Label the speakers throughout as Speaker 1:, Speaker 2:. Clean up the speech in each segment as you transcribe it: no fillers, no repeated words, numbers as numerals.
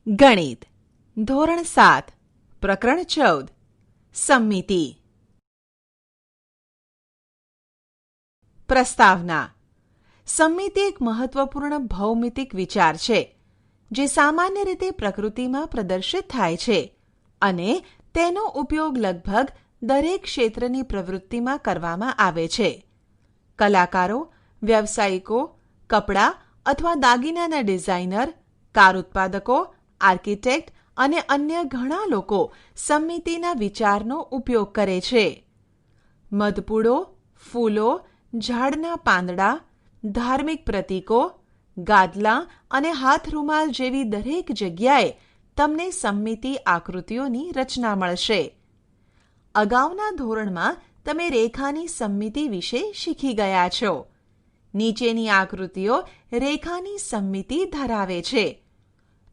Speaker 1: ગણિત ધોરણ 7 પ્રકરણ 14 સમમિતિ. પ્રસ્તાવના. સમમિતિ એક મહત્વપૂર્ણ ભૌમિતિક વિચાર છે જે સામાન્ય રીતે પ્રકૃતિમાં પ્રદર્શિત થાય છે અને તેનો ઉપયોગ લગભગ દરેક ક્ષેત્રની પ્રવૃત્તિમાં કરવામાં આવે છે. કલાકારો, વ્યવસાયિકો, કપડાં અથવા દાગીનાના ડિઝાઇનર, કાર ઉત્પાદકો, આર્કિટેક્ટ અને અન્ય ઘણા લોકો સમમિતિના વિચારનો ઉપયોગ કરે છે. મધપૂડો, ફૂલો, ઝાડના પાંદડા, ધાર્મિક પ્રતીકો, ગાદલાં અને હાથરૂમાલ જેવી દરેક જગ્યાએ તમને સમમિતિ આકૃતિઓની રચના મળશે. અગાઉના ધોરણમાં તમે રેખાની સમમિતિ વિશે શીખી ગયા છો. નીચેની આકૃતિઓ રેખાની સમમિતિ ધરાવે છે.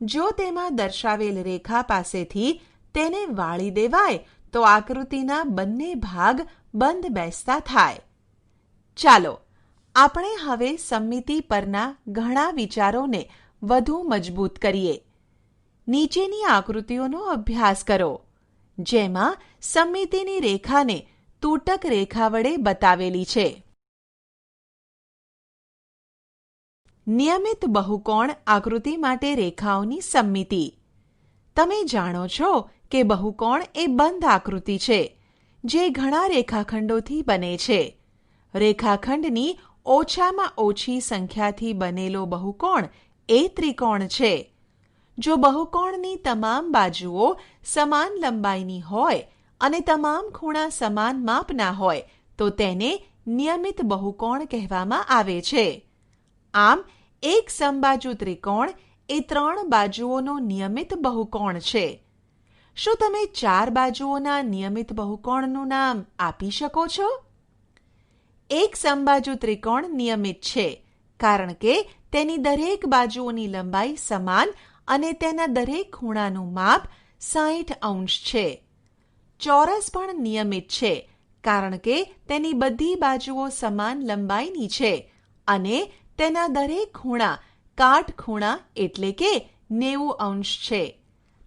Speaker 1: જો તેમાં દર્શાવેલ રેખા પાસેથી તેને વાળી દેવાય તો આકૃતિના બંને ભાગ બંધ બેસતા થાય. ચાલો આપણે હવે સમમિતિ પરના ઘણા વિચારોને વધુ મજબૂત કરીએ. નીચેની આકૃતિઓનો અભ્યાસ કરો જેમાં સમમિતિની રેખાને તૂટક રેખા વડે બતાવેલી છે. નિયમિત બહુકોણ આકૃતિ માટે રેખાઓની સમમિતિ. તમે જાણો છો કે બહુકોણ એ બંધ આકૃતિ છે જે ઘણા રેખાખંડોથી બને છે. રેખાખંડની ઓછામાં ઓછી સંખ્યાથી બનેલો બહુકોણ એ ત્રિકોણ છે. જો બહુકોણની તમામ બાજુઓ સમાન લંબાઈની હોય અને તમામ ખૂણા સમાન માપના હોય તો તેને નિયમિત બહુકોણ કહેવામાં આવે છે. આમ એક સમબાજુ ત્રિકોણ એ 3 બાજુઓનો નિયમિત બહુકોણ છે. શું તમે 4 બાજુઓના નિયમિત બહુકોણનું નામ આપી શકો છો? એક સમબાજુ ત્રિકોણ નિયમિત છે કારણ કે તેની દરેક બાજુઓની લંબાઈ સમાન અને તેના દરેક ખૂણાનું માપ 60° છે. ચોરસ પણ નિયમિત છે કારણ કે તેની બધી બાજુઓ સમાન લંબાઈની છે અને તેના દરેક ખૂણા કાટખૂણા એટલે કે 90° છે.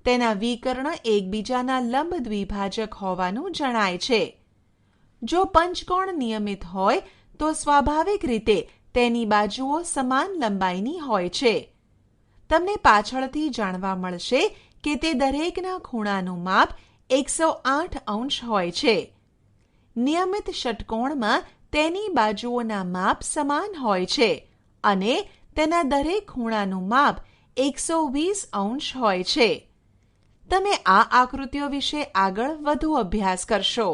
Speaker 1: તેના વિકર્ણ એકબીજાના લંબ દ્વિભાજક હોવાનું જણાય છે. જો પંચકોણ નિયમિત હોય તો સ્વાભાવિક રીતે તેની બાજુઓ સમાન લંબાઈની હોય છે. તમને પાછળથી જાણવા મળશે કે તે દરેકના ખૂણાનું માપ 108° હોય છે. નિયમિત ષટકોણમાં તેની બાજુઓના માપ સમાન હોય છે અને તેના દરેક ખૂણાનું માપ 120° હોય છે. તમે આ આકૃતિઓ વિશે આગળ વધુ અભ્યાસ કરશો.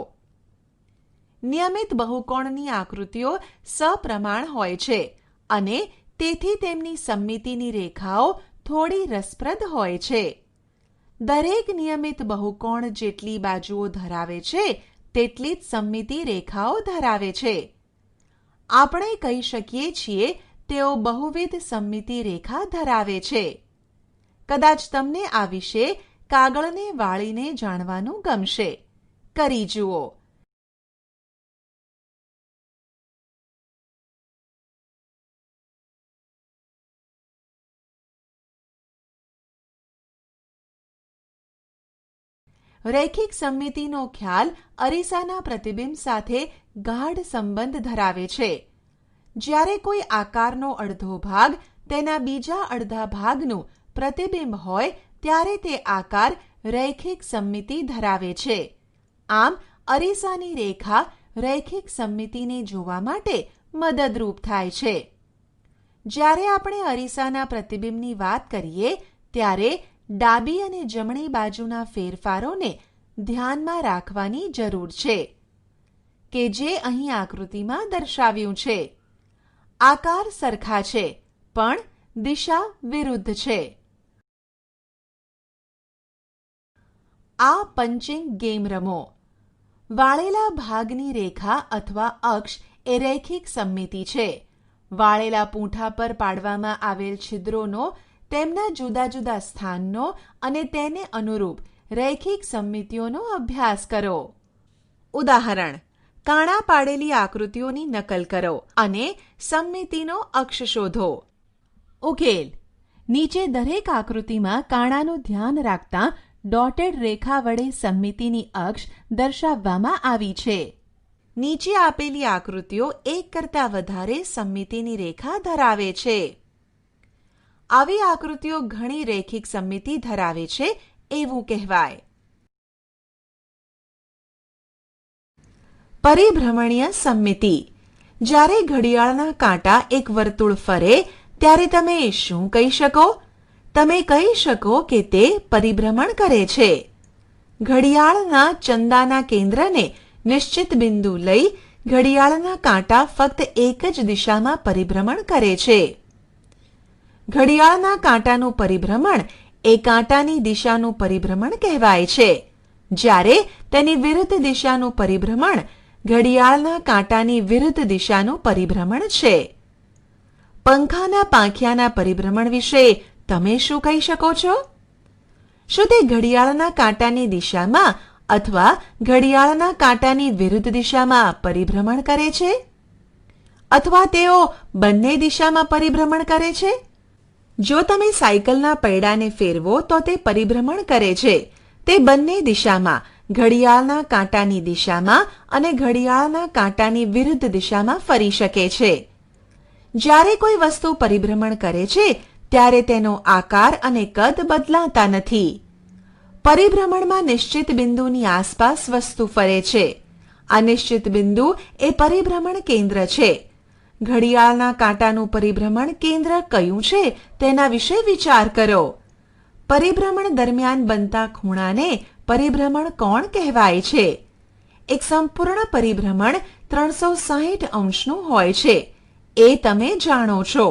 Speaker 1: નિયમિત બહુકોણની આકૃતિઓ સપ્રમાણ હોય છે અને તેથી તેમની સમમિતિની રેખાઓ થોડી રસપ્રદ હોય છે. દરેક નિયમિત બહુકોણ જેટલી બાજુઓ ધરાવે છે તેટલી જ સમમિતિ રેખાઓ ધરાવે છે. આપણે કહી શકીએ છીએ તેઓ બહુવિધ સમમિતિ રેખા ધરાવે છે. કદાચ તમને આ વિશે કાગળને વાળીને જાણવાનું ગમશે. કરી જુઓ. રૈખિક સમમિતિનો ખ્યાલ અરીસાના પ્રતિબિંબ સાથે ગાઢ સંબંધ ધરાવે છે. જ્યારે કોઈ આકારનો અડધો ભાગ તેના બીજા અડધા ભાગનું પ્રતિબિંબ હોય ત્યારે તે આકાર રૈખિક સમમિતિ ધરાવે છે. આમ અરીસાની રેખા રૈખિક સમમિતિને જોવા માટે મદદરૂપ થાય છે. જ્યારે આપણે અરીસાના પ્રતિબિંબની વાત કરીએ ત્યારે ડાબી અને જમણી બાજુના ફેરફારોને ધ્યાનમાં રાખવાની જરૂર છે કે જે અહીં આકૃતિમાં દર્શાવ્યું છે. આકાર સરખા છે પણ દિશા વિરુદ્ધ છે. આ પંચિંગ ગેમ રમો. વાળેલા ભાગની રેખા અથવા અક્ષ એ રૈખિક સમમિતિ છે. વાળેલા પૂંઠા પર પાડવામાં આવેલ છિદ્રોનો તેમના જુદા જુદા સ્થાનનો અને તેને અનુરૂપ રૈખિક સમમિતિઓનો અભ્યાસ કરો. ઉદાહરણ: કાણા પાડેલી આકૃતિઓની નકલ કરો અને સમમિતિનો અક્ષ શોધો. ઉકેલ: નીચે દરેક આકૃતિમાં કાણાનું ધ્યાન રાખતા ડોટેડ રેખા વડે સમમિતિની અક્ષ દર્શાવવામાં આવી છે. નીચે આપેલી આકૃતિઓ એક કરતાં વધારે સમમિતિની રેખા ધરાવે છે. આવી આકૃતિઓ ઘણી રેખિક સમમિતિ ધરાવે છે એવું કહેવાય. પરિભ્રમણીય સમમિતિ. જ્યારે ઘડિયાળના કાંટા એક વર્તુળ ફરે ત્યારે તમે શું કહી શકો? તમે કહી શકો કે તે પરિભ્રમણ કરે છે. ઘડિયાળના ચંદાના કેન્દ્રને નિશ્ચિત બિંદુ લઈ ઘડિયાળના કાંટા ફક્ત એક જ દિશામાં પરિભ્રમણ કરે છે. ઘડિયાળના કાંટાનું પરિભ્રમણ એ કાંટાની દિશાનું પરિભ્રમણ કહેવાય છે, જ્યારે તેની વિરુદ્ધ દિશાનું પરિભ્રમણ ઘડિયાળના કાંટાની વિરુદ્ધ દિશાનું પરિભ્રમણ છે. પંખાના પાંખિયાના પરિભ્રમણ વિશે તમે શું કહી શકો છો? શું તે ઘડિયાળના કાંટાની દિશામાં અથવા ઘડિયાળના કાંટાની વિરુદ્ધ દિશામાં પરિભ્રમણ કરે છે? અથવા તેઓ બંને દિશામાં પરિભ્રમણ કરે છે? જો તમે સાયકલના પૈડાને ફેરવો તો તે પરિભ્રમણ કરે છે. તે બંને દિશામાં, ઘડિયાળના કાંટાની દિશામાં અને ઘડિયાળના કાંટાની વિરુદ્ધ દિશામાં ફરી શકે છે. જ્યારે કોઈ વસ્તુ પરિભ્રમણ કરે છે ત્યારે તેનો આકાર અને કદ બદલાતા નથી. પરિભ્રમણમાં નિશ્ચિત બિંદુની આસપાસ વસ્તુ ફરે છે. આ નિશ્ચિત બિંદુ એ પરિભ્રમણ કેન્દ્ર છે. ઘડિયાળના કાંટાનું પરિભ્રમણ કેન્દ્ર કયું છે તેના વિશે વિચાર કરો. પરિભ્રમણ દરમિયાન બનતા ખૂણાને પરિભ્રમણ કોણ કહેવાય છે? એક સંપૂર્ણ પરિભ્રમણ 360 અંશનું હોય છે, એ તમે જાણો છો.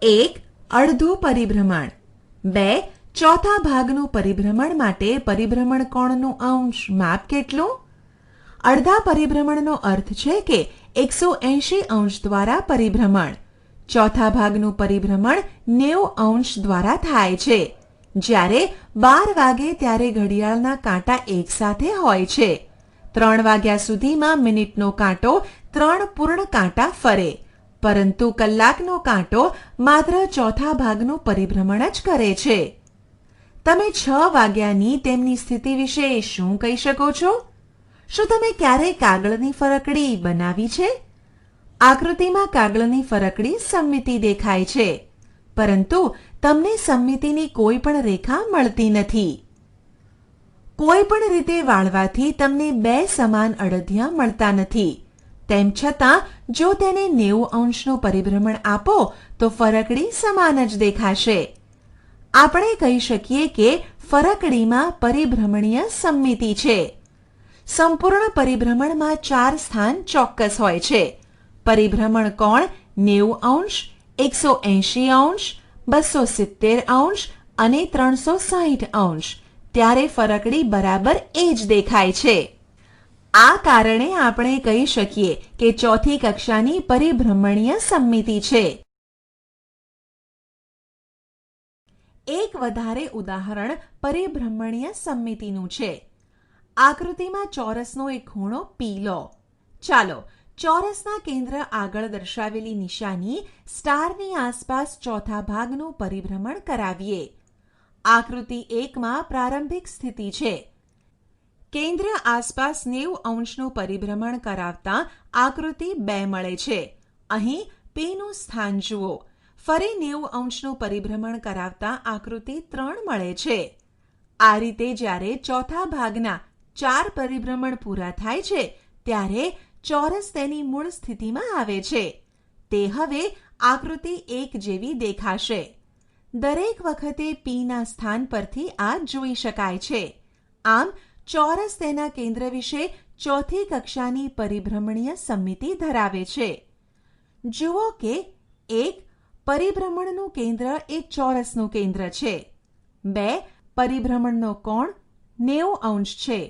Speaker 1: 1. અડધું પરિભ્રમણ. 2. ચોથા ભાગનું પરિભ્રમણ માટે પરિભ્રમણ કોણનું અંશ માપ કેટલું? અડધા પરિભ્રમણનો અર્થ છે કે 180 અંશ દ્વારા પરિભ્રમણ. ચોથા ભાગનું પરિભ્રમણ 90 અંશ દ્વારા થાય છે. જ્યારે 12 વાગે ત્યારે ઘડિયાળના કાંટા એકસાથે હોય છે. 3 વાગ્યા સુધીમાં મિનિટનો કાંટો 3 પૂર્ણ કાંટા ફરે, પરંતુ કલાકનો કાંટો માત્ર ચોથા ભાગનું પરિભ્રમણ જ કરે છે. તમે 6 વાગ્યાની તેમની સ્થિતિ વિશે શું કહી શકો છો? શું તમે ક્યારેય કાગળની ફરકડી બનાવી છે? આકૃતિમાં કાગળની ફરકડી સમમિતિ દેખાય છે, પરંતુ તમને સમમિતિની કોઈ પણ રેખા મળતી નથી. કોઈ પણ રીતે વાળવાથી તમને 2 સમાન અડધિયા મળતા નથી. તેમ છતાં જો તેને 90 અંશનું પરિભ્રમણ આપો તો ફરકડી સમાન જ દેખાશે. આપણે કહી શકીએ કે ફરકડીમાં પરિભ્રમણીય સમમિતિ છે. સંપૂર્ણ પરિભ્રમણમાં 4 સ્થાન ચોક્કસ હોય છે. પરિભ્રમણ કોણ 90 અંશ, 180 અંશ, 270 અંશ અને 360 અંશ. ત્યારે ફરકડી બરાબર એ જ દેખાય છે. આ કારણે આપણે કહી શકીએ કે ચોથી કક્ષાની પરિભ્રમણીય સમમિતિ છે. એક વધારે ઉદાહરણ પરિભ્રમણીય સમમિતિનું છે. આકૃતિમાં ચોરસનો એક ખૂણો P લો. ચાલો ચોરસના કેન્દ્ર આગળ દર્શાવેલી નિશાની સ્ટારની આસપાસ ચોથા ભાગનું પરિભ્રમણ કરાવીએ. આકૃતિ 1માં પ્રારંભિક સ્થિતિ છે. કેન્દ્ર આસપાસ 90 અંશનું પરિભ્રમણ કરાવતા આકૃતિ 2 મળે છે. અહીં Pનું સ્થાન જુઓ. ફરી 90 અંશનું પરિભ્રમણ કરાવતા આકૃતિ 3 મળે છે. આ રીતે જ્યારે ચોથા ભાગના 4 પરિભ્રમણ પૂરા થાય છે ત્યારે ચોરસ તેની મૂળ સ્થિતિમાં આવે છે. તે હવે આકૃતિ 1 જેવી દેખાશે. દરેક વખતે Pના સ્થાન પરથી આ જોઈ શકાય છે. આમ ચોરસ તેના કેન્દ્ર વિશે ચોથી કક્ષાની પરિભ્રમણીય સમમિતિ ધરાવે છે. જુઓ કે 1. પરિભ્રમણનું કેન્દ્ર એ ચોરસનું કેન્દ્ર છે. 2. પરિભ્રમણનો કોણ 90 અંશ છે.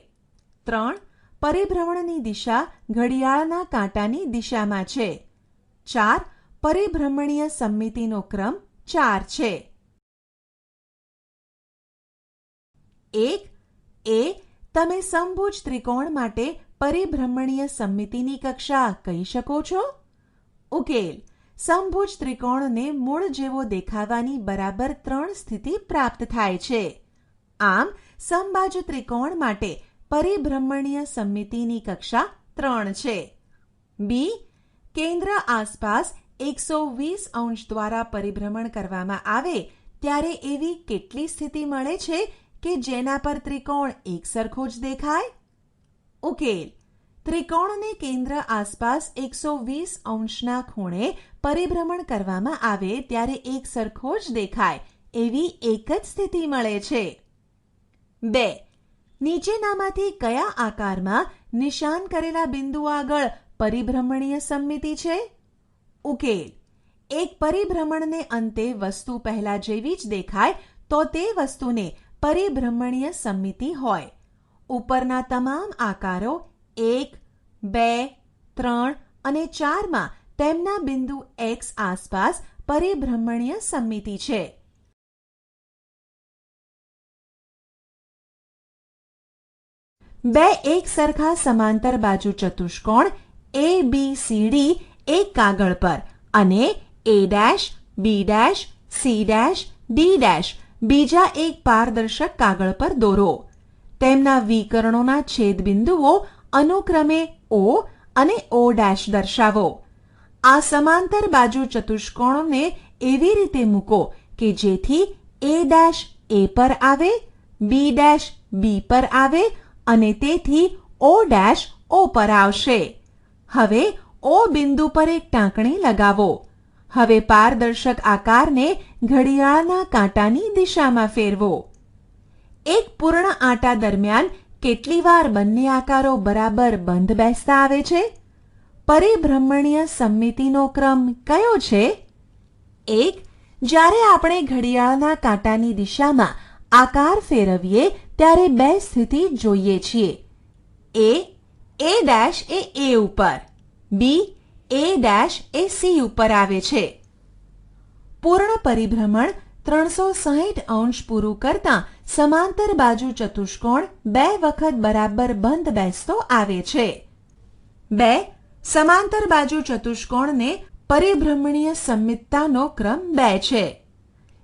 Speaker 1: 3. પરિભ્રમણની દિશા ઘડિયાળના કાંટાની દિશામાં છે. 4. પરિભ્રમણીય સમમિતિનો ક્રમ 4 છે. 1. એ તમે સમભુજ ત્રિકોણ માટે પરિભ્રમણીય સમમિતિની કક્ષા કહી શકો છો? ઉકેલ: સમભુજ ત્રિકોણને મૂળ જેવો દેખાવાની બરાબર 3 સ્થિતિ પ્રાપ્ત થાય છે. આમ સમબાજુ ત્રિકોણ માટે પરિભ્રમણીય સમમિતિની કક્ષા 3 છે. બી. કેન્દ્ર આસપાસ 120 અંશ દ્વારા પરિભ્રમણ કરવામાં આવે ત્યારે એવી કેટલી સ્થિતિ મળે છે કે જેના પર ત્રિકોણ એક સરખો જ દેખાય? ઉકેલ: ત્રિકોણને કેન્દ્ર આસપાસ 120 અંશના ખૂણે પરિભ્રમણ કરવામાં આવે ત્યારે એક સરખો જ દેખાય એવી એક જ સ્થિતિ મળે છે. 2. નીચેનામાંથી કયા આકારમાં નિશાન કરેલા બિંદુ આગળ પરિભ્રમણીય સમમિતિ છે? ઉકેલ: એક પરિભ્રમણને અંતે વસ્તુ પહેલા જેવી જ દેખાય તો તે વસ્તુને પરિભ્રમણીય સમમિતિ હોય. ઉપરના તમામ આકારો 1, 2, 3 અને 4માં તેમના બિંદુ X આસપાસ પરિભ્રમણીય સમમિતિ છે. બે એક સરખા સમાંતર બાજુ ચતુષ્કોણ ABCD એક કાગળ પર અને A', B', C', D' બીજા એક પારદર્શક કાગળ પર દોરો. તેમના વિકર્ણોના છેદબિંદુઓ અનુક્રમે O અને O' દર્શાવો. આ સમાંતર બાજુ ચતુષ્કોણને એવી રીતે મૂકો કે જેથી A' A પર આવે, B' B પર આવે અને તેથી O' O પર આવશે. હવે O બિંદુ પર એક ટાંકણી લગાવો. હવે પારદર્શક આકારને ઘડિયાળના કાંટાની દિશામાં ફેરવો. એક પૂર્ણ આંટા દરમિયાન કેટલી વાર બંને આકારો બરાબર બંધ બેસતા આવે છે? પરિભ્રમણીય સમમિતિનો ક્રમ કયો છે? 1. જ્યારે આપણે ઘડિયાળના કાંટાની દિશામાં આકાર ફેરવીએ ત્યારે બે સ્થિતિ જોઈએ છીએ. A' એ A ઉપર, B A' એ C ઉપર આવે છે. પૂર્ણ પરિભ્રમણ 360 અંશ પૂરું કરતા સમાંતર બાજુ ચતુષ્કોણ બે વખત બરાબર બંધ બેસતો આવે છે. 2. સમાંતર બાજુ ચતુષ્કોણને પરિભ્રમણીય સમમિતતાનો ક્રમ 2 છે.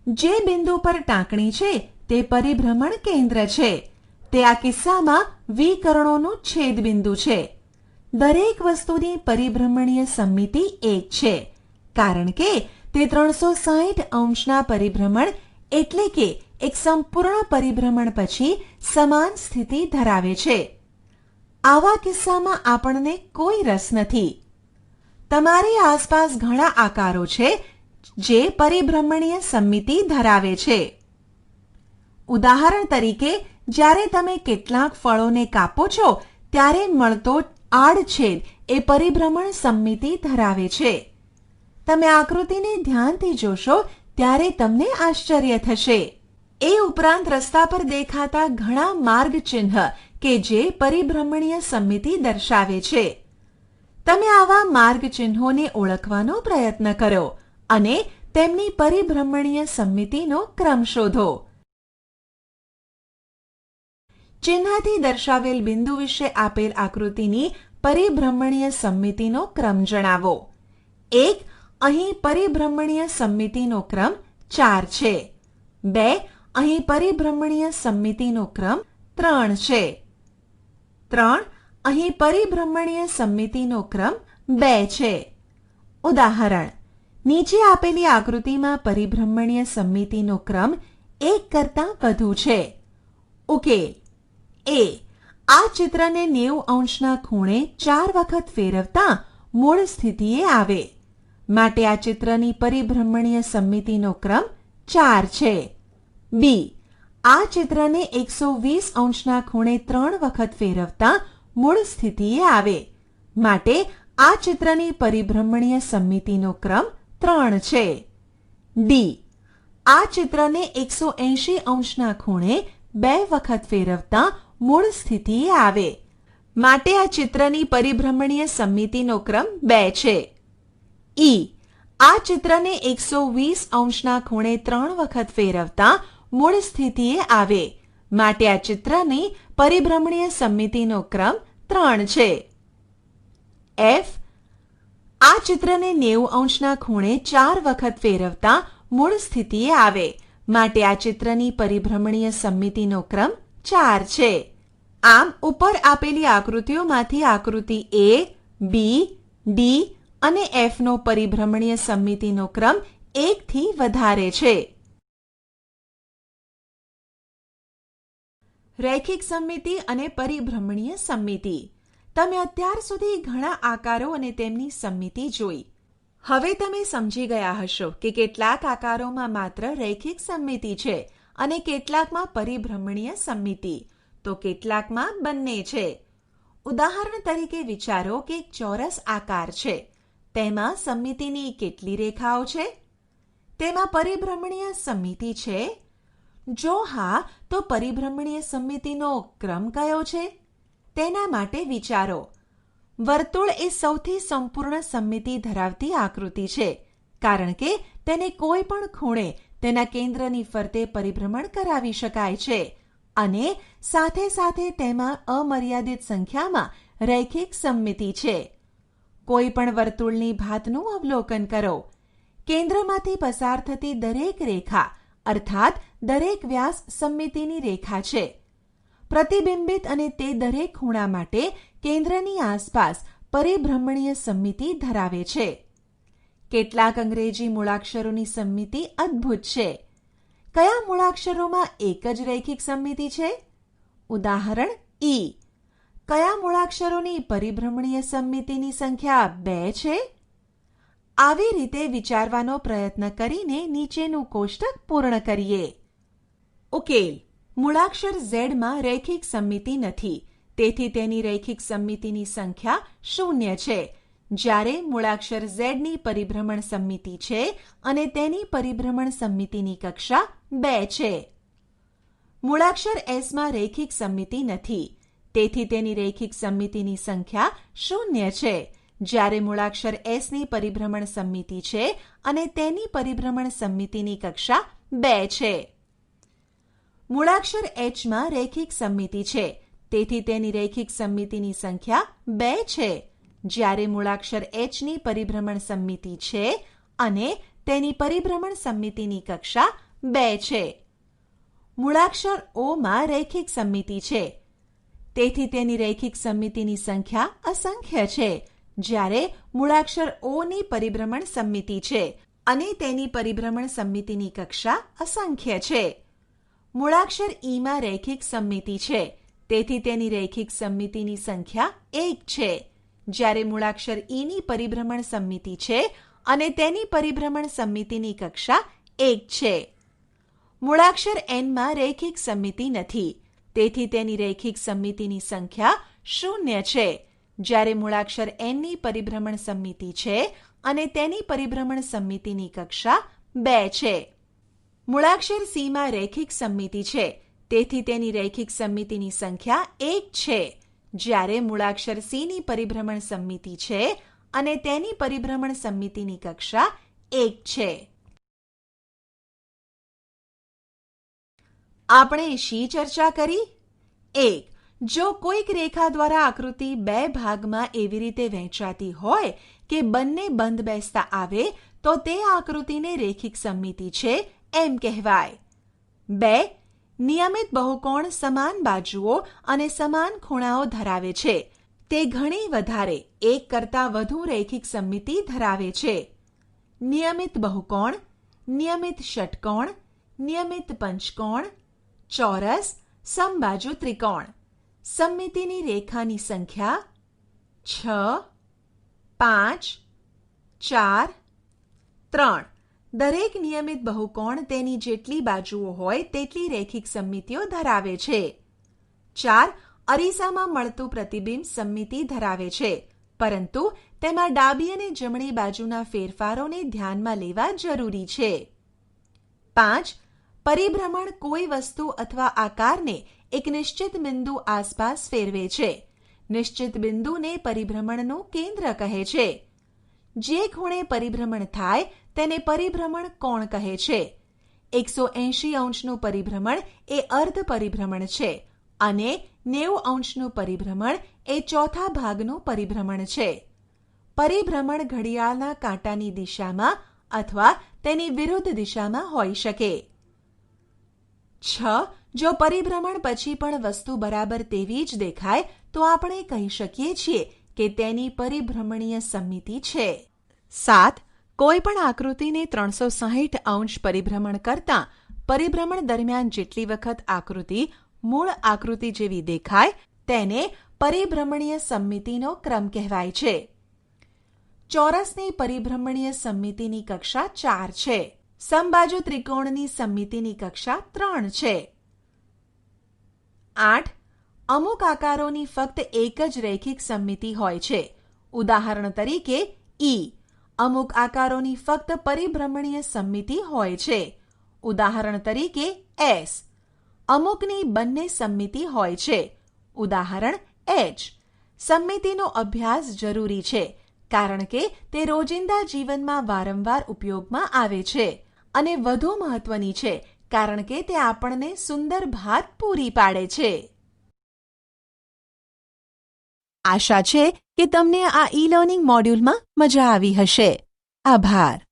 Speaker 1: જે બિંદુ પર ટાંકણી છે તે પરિભ્રમણ કેન્દ્ર છે. તે આ કિસ્સામાં વિકર્ણોનું છેદબિંદુ છે. દરેક વસ્તુની પરિભ્રમણીય સમમિતિ 1 છે કારણ કે તે 360 અંશના પરિભ્રમણ એટલે કે એક સંપૂર્ણ પરિભ્રમણ પછી સમાન સ્થિતિ ધરાવે છે. આવા કિસ્સામાં આપણને કોઈ રસ નથી. તમારી આસપાસ ઘણા આકારો છે જે પરિભ્રમણીય સમમિતિ ધરાવે છે. ઉદાહરણ તરીકે, જ્યારે તમે કેટલાક ફળોને કાપો છો ત્યારે મળતો આડછેદ એ પરિભ્રમણ સમમિતિ ધરાવે છે. તમે આકૃતિને ધ્યાનથી જોશો ત્યારે તમને આશ્ચર્ય થશે. એ ઉપરાંત રસ્તા પર દેખાતા ઘણા માર્ગ ચિહ્ન કે જે પરિભ્રમણીય સમમિતિ દર્શાવે છે. તમે આવા માર્ગ ચિહ્નોને ઓળખવાનો પ્રયત્ન કરો અને તેમની પરિભ્રમણીય સમમિતિનો ક્રમ શોધો. ચિહ્નથી દર્શાવેલ બિંદુ વિશે આપેલ આકૃતિની પરિભ્રમણીય સમમિતિનો ક્રમ જણાવો. 1. અહીં પરિભ્રમણીય સમમિતિનો ક્રમ 4 છે. 2. અહીં પરિભ્રમણીય સમમિતિનો ક્રમ 3 છે. 3. અહીં પરિભ્રમણીય સમમિતિનો ક્રમ 2 છે. ઉદાહરણ: નીચે આપેલી આકૃતિમાં પરિભ્રમણીય સમમિતિનો ક્રમ 1 કરતાં વધુ છે. ઉકેલ: A. આ ચિત્રને 90 અંશના ખૂણે 4 વખત ફેરવતા મૂળ સ્થિતિએ આવે. માટે આ ચિત્રની પરિભ્રમણીય સમમિતિનો ક્રમ 4 છે. B. આ ચિત્રને 120 અંશના ખૂણે 3 વખત ફેરવતા મૂળ સ્થિતિએ આવે. માટે આ ચિત્રની પરિભ્રમણીય સમમિતિનો ક્રમ 3 છે. D. આ ચિત્રને 180 અંશના ખૂણે 2 વખત ફેરવતા મૂળ સ્થિતિએ આવે. માટે આ ચિત્રની પરિભ્રમણીય સમમિતિનો ક્રમ 2 છે. E. આ ચિત્રને 120 અંશના ખૂણે 3 વખત ફેરવતા મૂળ સ્થિતિએ આવે. માટે આ ચિત્રની પરિભ્રમણીય સમમિતિનો ક્રમ 3 છે. F. આ ચિત્રને 90 ખૂણે 4 વખત ફેરવતા મૂળ સ્થિતિએ આવે, માટે આ ચિત્રની પરિભ્રમણીય સમમિતિનો ક્રમ 4 છે. આમ ઉપર આપેલી આકૃતિઓમાંથી આકૃતિ A, B, D અને F નો પરિભ્રમણીય સમમિતિનો ક્રમ 1 થી વધારે છે. રૈખિક સમમિતિ અને પરિભ્રમણીય સમમિતિ. તમે અત્યાર સુધી ઘણા આકારો અને તેમની સમમિતિ જોઈ. હવે તમે સમજી ગયા હશો કે કેટલાક આકારોમાં માત્ર રૈખિક સમમિતિ છે અને કેટલાકમાં પરિભ્રમણીય સમમિતિ, તો કેટલાકમાં બંને છે. ઉદાહરણ તરીકે વિચારો કે એક ચોરસ આકાર છે. તેમાં સમમિતિની કેટલી રેખાઓ છે? તેમાં પરિભ્રમણીય સમમિતિ છે? જો હા, તો પરિભ્રમણીય સમમિતિનો ક્રમ કયો છે? તેના માટે વિચારો. વર્તુળ એ સૌથી સંપૂર્ણ સમમિતિ ધરાવતી આકૃતિ છે, કારણ કે તેને કોઈ પણ ખૂણે તેના કેન્દ્રની ફરતે પરિભ્રમણ કરાવી શકાય છે અને સાથે સાથે તેમાં અમર્યાદિત સંખ્યામાં રૈખિક સમમિતિ છે. કોઈ પણ વર્તુળની ભાતનું અવલોકન કરો. કેન્દ્રમાંથી પસાર થતી દરેક રેખા અર્થાત દરેક વ્યાસ સમમિતિની રેખા છે. પ્રતિબિંબિત અને તે દરેક ખૂણા માટે કેન્દ્રની આસપાસ પરિભ્રમણીય સમમિતિ ધરાવે છે. કેટલાક અંગ્રેજી મૂળાક્ષરોની સમમિતિ અદ્ભુત છે. કયા મૂળાક્ષરોમાં એક જ રૈખિક સમમિતિ છે? ઉદાહરણ E. કયા મૂળાક્ષરોની પરિભ્રમણીય સમમિતિની સંખ્યા 2 છે? આવી રીતે વિચારવાનો પ્રયત્ન કરીને નીચેનું કોષ્ટક પૂર્ણ કરીએ. ઉકેલ. મૂળાક્ષર Z માં રૈખિક સમમિતિ નથી, તેથી તેની રૈખિક સમમિતિની સંખ્યા 0 છે, જ્યારે મૂળાક્ષર Z ની પરિભ્રમણ સમમિતિ છે અને તેની પરિભ્રમણ સમમિતિની કક્ષા 2 છે. મૂળાક્ષર S માં રૈખિક સમમિતિ નથી, તેથી તેની રૈખિક સમમિતિની સંખ્યા 0 છે, જ્યારે મૂળાક્ષર S ની પરિભ્રમણ સમમિતિ છે અને તેની પરિભ્રમણ સમમિતિની કક્ષા 2 છે. મૂળાક્ષર H માં રૈખિક સમમિતિ છે, તેથી તેની રૈખિક સમમિતિની સંખ્યા 2 છે, જ્યારે મૂળાક્ષર H ની પરિભ્રમણ સમમિતિ છે અને તેની પરિભ્રમણ સમમિતિની કક્ષા 2 છે. મૂળાક્ષર O માં રૈખિક સમમિતિ છે, તેથી તેની રૈખિક સમમિતિની સંખ્યા અસંખ્ય છે, જ્યારે મૂળાક્ષર O ની પરિભ્રમણ સમમિતિ છે અને તેની પરિભ્રમણ સમમિતિની કક્ષા અસંખ્ય છે. મૂળાક્ષર E માં રૈખિક સમમિતિ છે, તેથી તેની રૈખિક સમમિતિની સંખ્યા 1 છે, જ્યારે મૂળાક્ષર E ની પરિભ્રમણ સમમિતિ છે અને તેની પરિભ્રમણ સમમિતિની કક્ષા 1 છે. મૂળાક્ષર N માં રૈખિક સમમિતિ નથી, તેથી તેની રૈખિક સમમિતિની સંખ્યા 0 છે, જ્યારે મૂળાક્ષર N ની પરિભ્રમણ સમમિતિ છે અને તેની પરિભ્રમણ સમમિતિની કક્ષા 2 છે. મૂળાક્ષર C માં રૈખિક સમમિતિ છે, તેથી તેની રૈખિક સમમિતિની સંખ્યા 1 છે, જ્યારે મૂળાક્ષર C ની પરિભ્રમણ સમમિતિ છે અને તેની પરિભ્રમણ સમમિતિની કક્ષા 1 છે. આપણે શી ચર્ચા કરી? 1. જો કોઈક રેખા દ્વારા આકૃતિ 2 ભાગમાં એવી રીતે વહેંચાતી હોય કે બંને બંધ બેસતા આવે, તો તે આકૃતિને રૈખિક સમમિતિ છે એમ કહેવાય. 2. નિયમિત બહુકોણ સમાન બાજુઓ અને સમાન ખૂણાઓ ધરાવે છે. તે ઘણી વધારે, એક કરતાં વધુ રૈખિક સમમિતિ ધરાવે છે. નિયમિત બહુકોણ, નિયમિત ષટકોણ, નિયમિત પંચકોણ, ચોરસ, સમબાજુ ત્રિકોણ. સમમિતિની રેખાની સંખ્યા 6, 5, 4, 3. દરેક નિયમિત બહુકોણ તેની જેટલી બાજુઓ હોય તેટલી રૈખિક સમમિતિઓ ધરાવે છે. 4. અરીસામાં મળતું પ્રતિબિંબ સમમિતિ ધરાવે છે, પરંતુ તેમાં ડાબી અને જમણી બાજુના ફેરફારોને ધ્યાનમાં લેવા જરૂરી છે. 5. પરિભ્રમણ કોઈ વસ્તુ અથવા આકારને એક નિશ્ચિત બિંદુ આસપાસ ફેરવે છે. નિશ્ચિત બિંદુને પરિભ્રમણનું કેન્દ્ર કહે છે. જે ખૂણે પરિભ્રમણ થાય તેને પરિભ્રમણ કોણ કહે છે. 180 અંશનું પરિભ્રમણ એ અર્ધ પરિભ્રમણ છે અને 90 અંશનું પરિભ્રમણ એ ચોથા ભાગનું પરિભ્રમણ છે. પરિભ્રમણ ઘડિયાળના કાંટાની દિશામાં અથવા તેની વિરુદ્ધ દિશામાં હોઈ શકે. 6. જો પરિભ્રમણ પછી પણ વસ્તુ બરાબર તેવી જ દેખાય તો આપણે કહી શકીએ છીએ કે તેની પરિભ્રમણીય સમમિતિ છે. 7. કોઈ પણ આકૃતિને 360 અંશ પરિભ્રમણ કરતાં પરિભ્રમણ દરમિયાન જેટલી વખત આકૃતિ મૂળ આકૃતિ જેવી દેખાય તેને પરિભ્રમણીય સમમિતિનો ક્રમ કહેવાય છે. ચોરસની પરિભ્રમણીય સમમિતિની કક્ષા 4 છે. સમબાજુ ત્રિકોણની સમમિતિની કક્ષા 3 છે. 8. અમુક આકારોની ફક્ત એક જ રૈખિક સમમિતિ હોય છે. ઉદાહરણ તરીકે ઈ. અમુક આકારોની ફક્ત પરિભ્રમણીય સમમિતિ હોય છે. ઉદાહરણ તરીકે એસ. અમુકની બંને સમમિતિ હોય છે. ઉદાહરણ એચ. સમમિતિનો અભ્યાસ જરૂરી છે કારણ કે તે રોજિંદા જીવનમાં વારંવાર ઉપયોગમાં આવે છે અને વધુ મહત્વની છે કારણ કે તે આપણને સુંદર ભાત પૂરી પાડે છે. આશા છે કે તમને આ ઈ લર્નિંગ મોડ્યુલમાં મજા આવી હશે. આભાર.